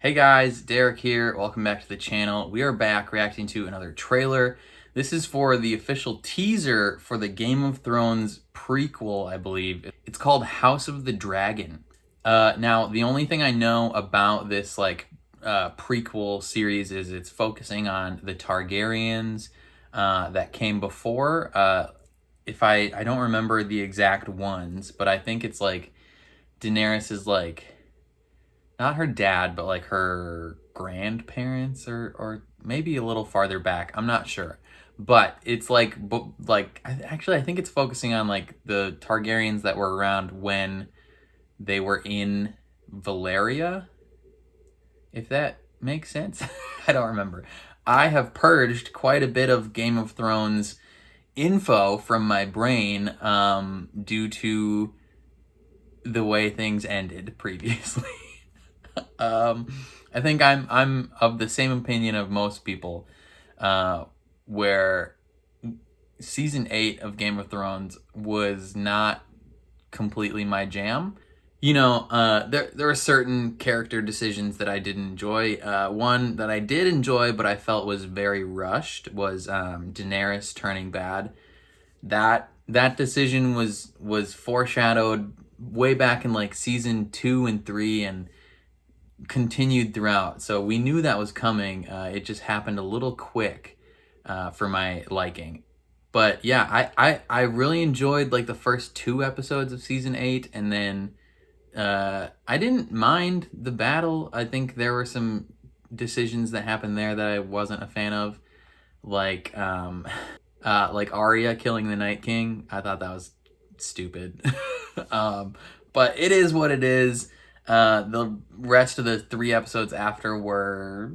Hey guys, Derek here. Welcome back to the channel. We are back reacting to another trailer. This is for the official teaser for the Game of Thrones prequel, I believe. It's called House of the Dragon. Now, the only thing I know about this prequel series is it's focusing on the Targaryens that came before. I don't remember the exact ones, but I think it's like Daenerys is like not her dad, but like her grandparents or maybe a little farther back. I'm not sure. But it's I think it's focusing on like the Targaryens that were around when they were in Valyria, if that makes sense. I don't remember. I have purged quite a bit of Game of Thrones info from my brain due to the way things ended previously. I think I'm of the same opinion of most people, where season 8 of Game of Thrones was not completely my jam. You know, there are certain character decisions that I didn't enjoy. One that I did enjoy, but I felt was very rushed, was Daenerys turning bad. That decision was foreshadowed way back in like season 2 and 3 and continued throughout, so we knew that was coming. It just happened a little quick for my liking. But yeah, I really enjoyed like the first 2 episodes of season 8, and then I didn't mind the battle. I think there were some decisions that happened there that I wasn't a fan of, like Arya killing the Night King. I thought that was stupid. But it is what it is. The rest of the 3 episodes after were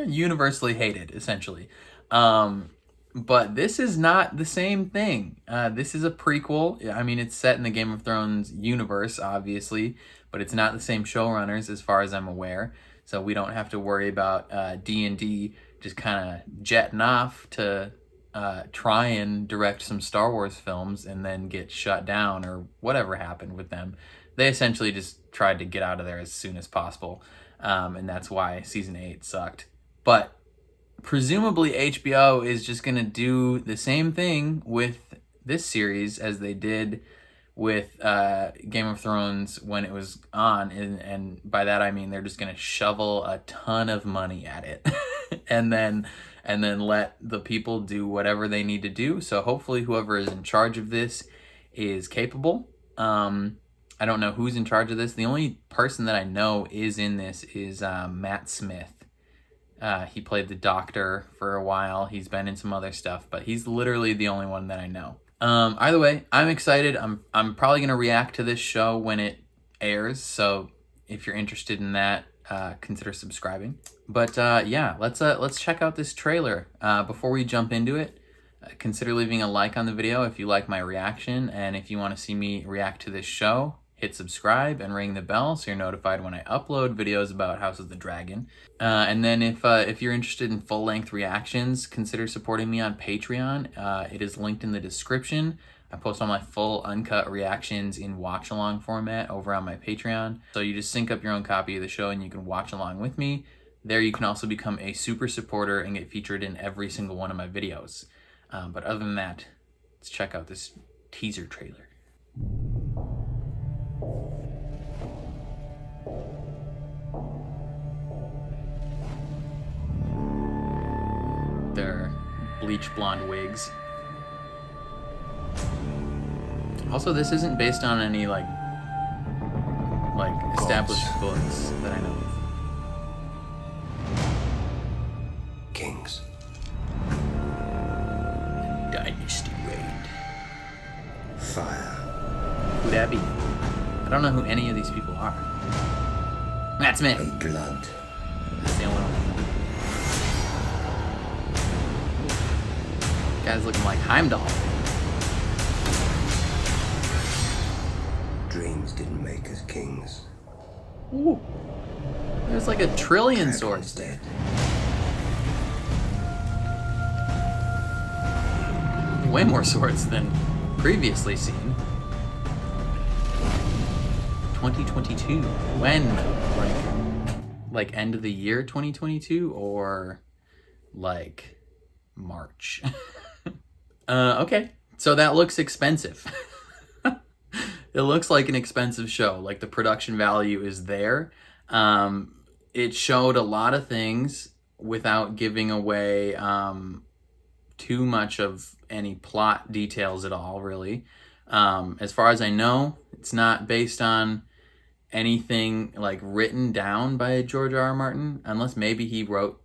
universally hated, essentially. But this is not the same thing. This is a prequel. I mean, it's set in the Game of Thrones universe, obviously, but it's not the same showrunners as far as I'm aware. So we don't have to worry about D&D just kind of jetting off to try and direct some Star Wars films and then get shut down or whatever happened with them. They essentially just tried to get out of there as soon as possible, and that's why season 8 sucked. But presumably HBO is just going to do the same thing with this series as they did with Game of Thrones when it was on, and by that I mean they're just going to shovel a ton of money at it and then let the people do whatever they need to do. So hopefully whoever is in charge of this is capable. I don't know who's in charge of this. The only person that I know is in this is Matt Smith. He played the Doctor for a while. He's been in some other stuff, but he's literally the only one that I know. Either way, I'm excited. I'm probably going to react to this show when it airs, so if you're interested in that, consider subscribing. But yeah, let's check out this trailer. Before we jump into it, consider leaving a like on the video if you like my reaction, and if you want to see me react to this show, hit subscribe and ring the bell so you're notified when I upload videos about House of the Dragon. And then if you're interested in full-length reactions, consider supporting me on Patreon. It is linked in the description. I post all my full uncut reactions in watch-along format over on my Patreon. So you just sync up your own copy of the show and you can watch along with me. There you can also become a super supporter and get featured in every single one of my videos. But other than that, let's check out this teaser trailer. Their bleach blonde wigs. Also, this isn't based on any like established books that I know of. Kings. Dynasty Raid. Fire. Who'd that be? I don't know who any of these people are. Matt Smith. And blood. That's the only one. Guy's looking like Heimdall. Dreams didn't make us kings. Ooh. There's like 1 trillion swords there. Way more swords than previously seen. 2022. When? Like end of the year 2022 or like March? Okay, so that looks expensive. It looks like an expensive show. Like the production value is there. It showed a lot of things without giving away too much of any plot details at all, really. As far as I know, it's not based on anything like written down by George R. R. Martin, unless maybe he wrote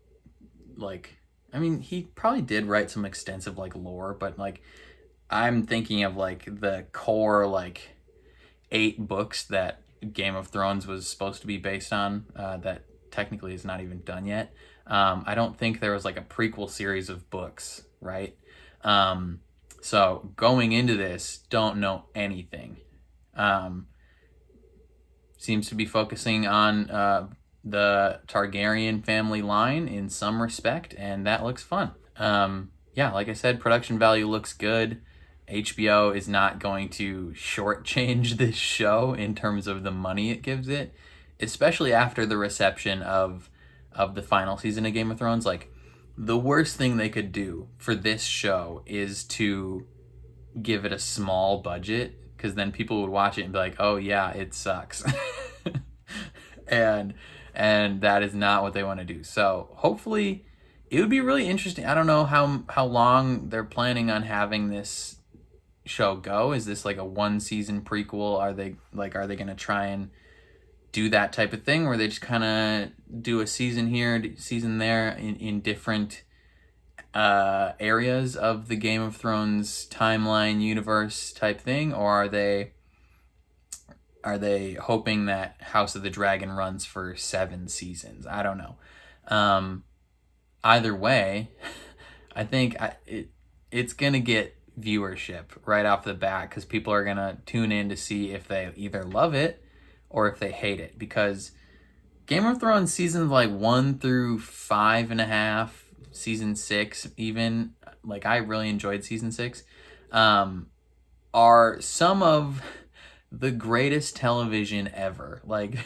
like, I mean, he probably did write some extensive like lore, but like I'm thinking of like the core like 8 books that Game of Thrones was supposed to be based on, that technically is not even done yet. I don't think there was like a prequel series of books, right? So going into this, don't know anything. Seems to be focusing on the Targaryen family line in some respect, and that looks fun. Yeah, like I said, production value looks good. HBO is not going to shortchange this show in terms of the money it gives it, especially after the reception of the final season of Game of Thrones. Like, the worst thing they could do for this show is to give it a small budget, because then people would watch it and be like, oh yeah, it sucks. and that is not what they want to do. So hopefully it would be really interesting. I don't know how long they're planning on having this show go. Is this like a 1-season prequel? Are they going to try and do that type of thing where they just kind of do a season here, season there in different areas of the Game of Thrones timeline universe type thing? Or are they hoping that House of the Dragon runs for 7 seasons? I don't know. Either way, I think it's gonna get viewership right off the bat, because people are gonna tune in to see if they either love it or if they hate it, because Game of Thrones seasons like 1 through 5.5, season 6 even, like I really enjoyed season 6, are some of the greatest television ever. Like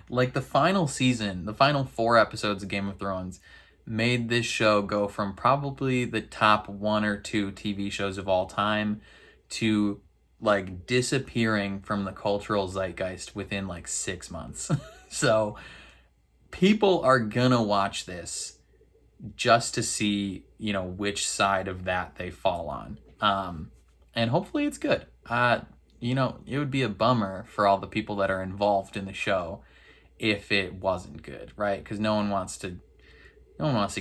the final season, the final 4 episodes of Game of Thrones made this show go from probably the top 1 or 2 TV shows of all time to like disappearing from the cultural zeitgeist within like 6 months. So people are gonna watch this just to see, which side of that they fall on. And hopefully it's good. It would be a bummer for all the people that are involved in the show if it wasn't good, right? Because no one wants to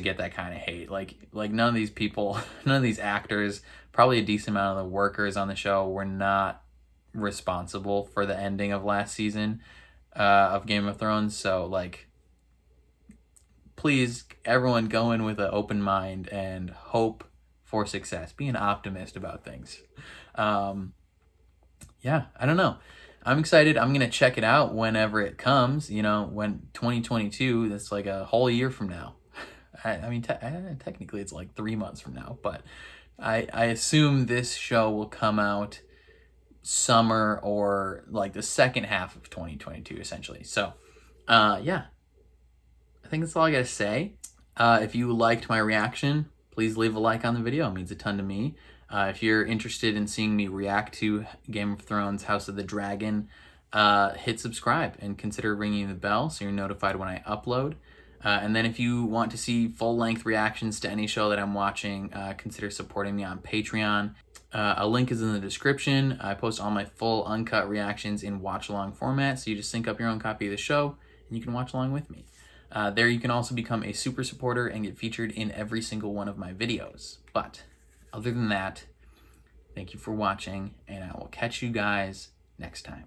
get that kind of hate. Like none of these people, none of these actors, probably a decent amount of the workers on the show were not responsible for the ending of last season of Game of Thrones. So like, please, everyone, go in with an open mind and hope for success. Be an optimist about things. Yeah, I don't know. I'm excited. I'm going to check it out whenever it comes, when 2022, that's like a whole year from now. I mean, technically it's like 3 months from now, but I assume this show will come out summer or like the second half of 2022, essentially. So, yeah, I think that's all I got to say. If you liked my reaction, please leave a like on the video. It means a ton to me. If you're interested in seeing me react to Game of Thrones House of the Dragon, hit subscribe and consider ringing the bell so you're notified when I upload. And then if you want to see full-length reactions to any show that I'm watching, consider supporting me on Patreon. A link is in the description. I post all my full uncut reactions in watch-along format, so you just sync up your own copy of the show and you can watch along with me. There you can also become a super supporter and get featured in every single one of my videos. But other than that, thank you for watching, and I will catch you guys next time.